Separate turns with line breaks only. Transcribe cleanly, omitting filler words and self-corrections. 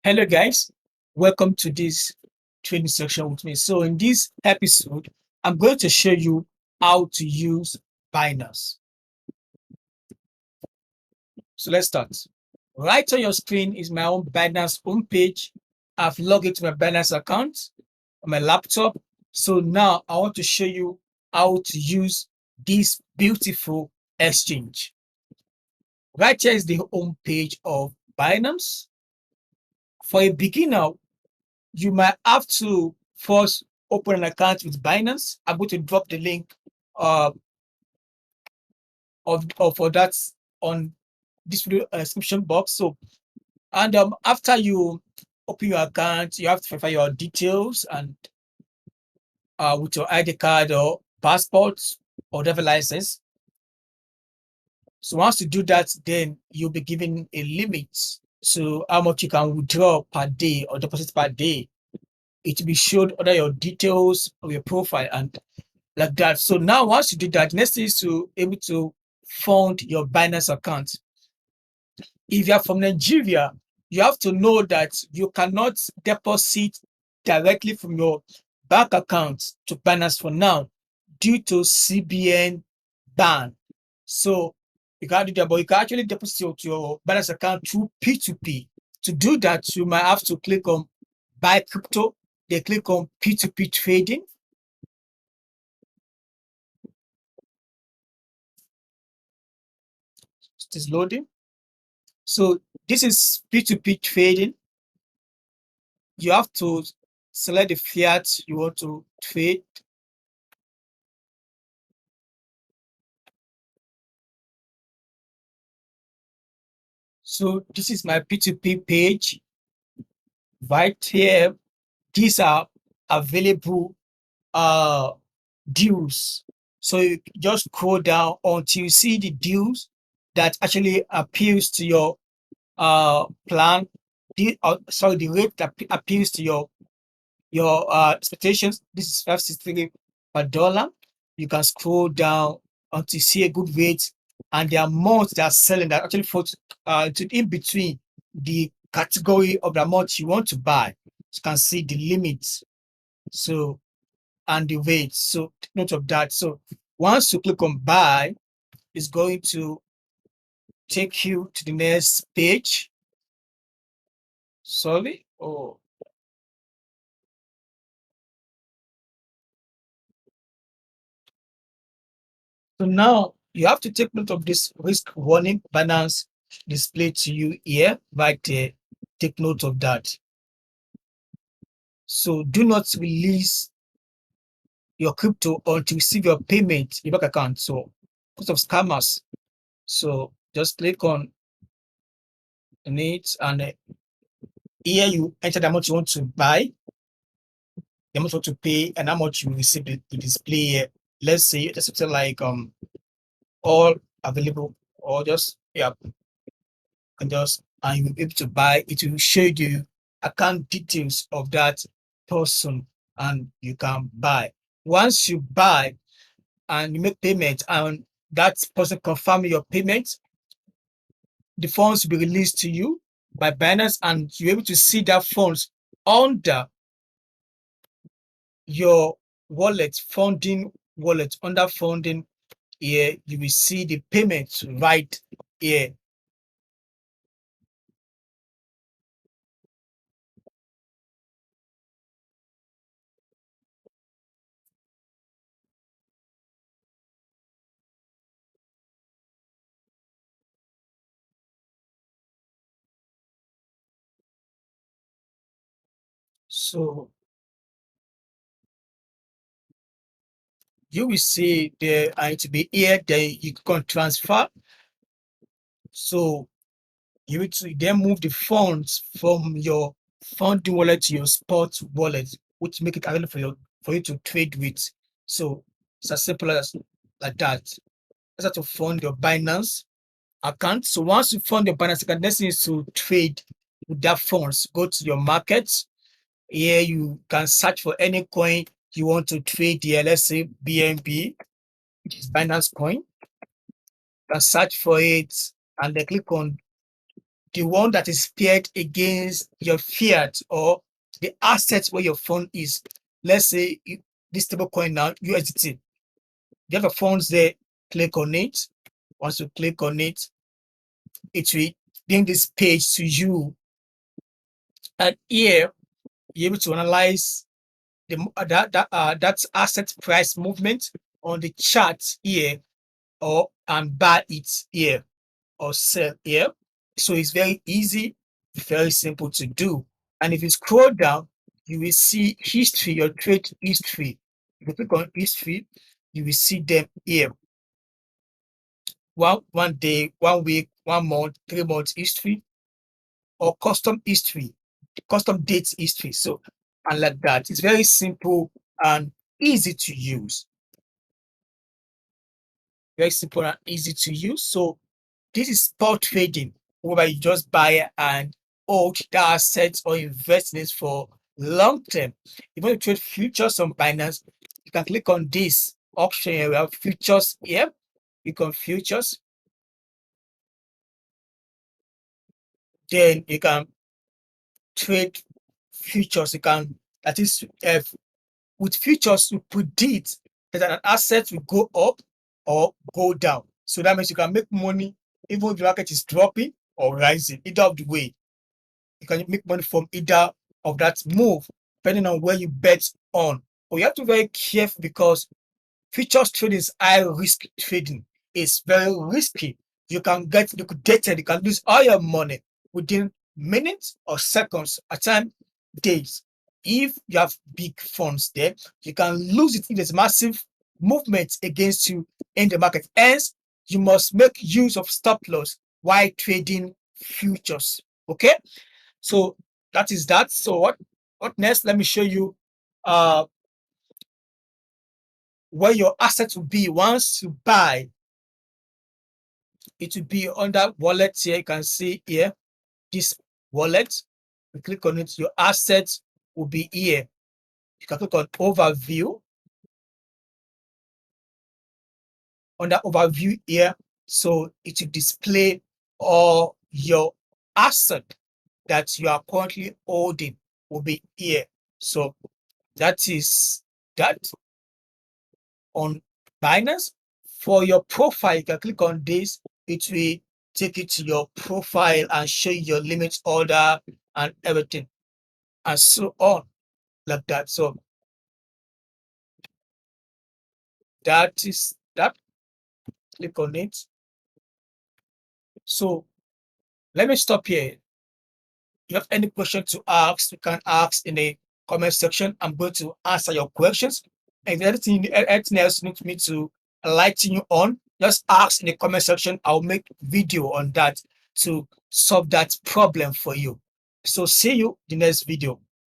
Hello guys, welcome to this training section with me. So in this episode, I'm going to show you how to use Binance. So let's start. Right on your screen is my own Binance homepage. I've logged into my Binance account on my laptop. So now I want to show you how to use this beautiful exchange. Right here is the homepage of Binance. For a beginner, you might have to first open an account with Binance. I'm going to drop the link uh, for that on this video description box. So, and after you open your account, you have to verify your details and with your ID card or passport or driver license. So once you do that, then you'll be given a limit to how much you can withdraw per day or deposit per day. It will be showed under your details of your profile and like that. So now once you do that, next thing is to able to fund your Binance account. If you are from Nigeria, you have to know that you cannot deposit directly from your bank account to Binance for now due to CBN ban. So you can't do that, but you can actually deposit to your Binance account through P2P. To do that, you might have to click on buy crypto, then click on P2P trading. It is loading. So this is P2P trading. You have to select the fiat you want to trade. So this is my P2P page. Right here, these are available deals. So you just scroll down until you see the deals that actually appeals to your plan. The rate that appeals to your expectations. This is 563 per dollar. You can scroll down until you see a good rate, and the amount they are selling that actually falls in between the category of the amount you want to buy. You can see the limits. So and the rate. So take note of that. So once you click on buy, it's going to take you to the next page. Sorry. Oh. So now you have to take note of this risk warning Binance display to you here, right there. Take note of that. So do not release your crypto until you receive your payment in your bank account. So because of scammers. So just click on it and here you enter the amount you want to buy, the amount you want to pay, and how much you receive the display here. Let's say just something like all available or just and you'll be able to buy. It will show you account details of that person and you can buy. Once you buy and you make payment and that person confirm your payment, the funds will be released to you by Binance and you're able to see that funds under your wallet, funding wallet, under funding here, you will see the payment right here. So you will see there and to be here, then you can transfer. So you will then move the funds from your funding wallet to your spot wallet, which make it available for you to trade with. So it's as simple as like that. That's how to fund your Binance account. So once you fund your Binance account, next thing is to trade with that funds. Go to your markets. Here you can search for any coin you want to trade here. Let's say BNB, which is Binance coin. You can search for it and then click on the one that is paired against your fiat or the assets where your fund is. Let's say this stable coin now, USDT. You have your funds there, click on it. Once you click on it, it will bring this page to you. And here, you're able to analyze that asset price movement on the chart here, or and buy it here or sell here. So it's very easy, very simple to do. And if you scroll down, you will see history, your trade history. If you click on history, you will see them here. One day, 1 week, 1 month, 3 months history, or custom history, custom dates history. So, and like that, it's very simple and easy to use. Very simple and easy to use. So this is spot trading, whereby you just buy and hold the assets or invest in it for long term. If you want to trade futures on Binance, you can click on this option here. We have futures here. Click on futures. Then you can trade futures. You can, that is, with futures, you predict that an asset will go up or go down. So that means you can make money even if the market is dropping or rising, either of the way. You can make money from either of that move, depending on where you bet on. But you have to be very careful because futures trading is high risk trading. It's very risky. You can get liquidated. You can lose all your money within minutes or seconds, at time days. If you have big funds there, you can lose it if there's massive movement against you in the market. Hence, you must make use of stop loss while trading futures. Okay, so that is that. So what next? Let me show you where your assets will be once you buy. It will be under wallet here. You can see here this wallet. You click on it, your assets will be here. You can click on overview. Under overview here, so it will display all your asset that you are currently holding will be here. So that is that. On Binance, for your profile, you can click on this. It will take you to your profile and show you your limit order and everything, and so on, like that. So that is that. Click on it. So let me stop here. If you have any question to ask, you can ask in the comment section. I'm going to answer your questions. And if anything else you need me to enlighten you on, just ask in the comment section. I'll make video on that to solve that problem for you. So see you in the next video.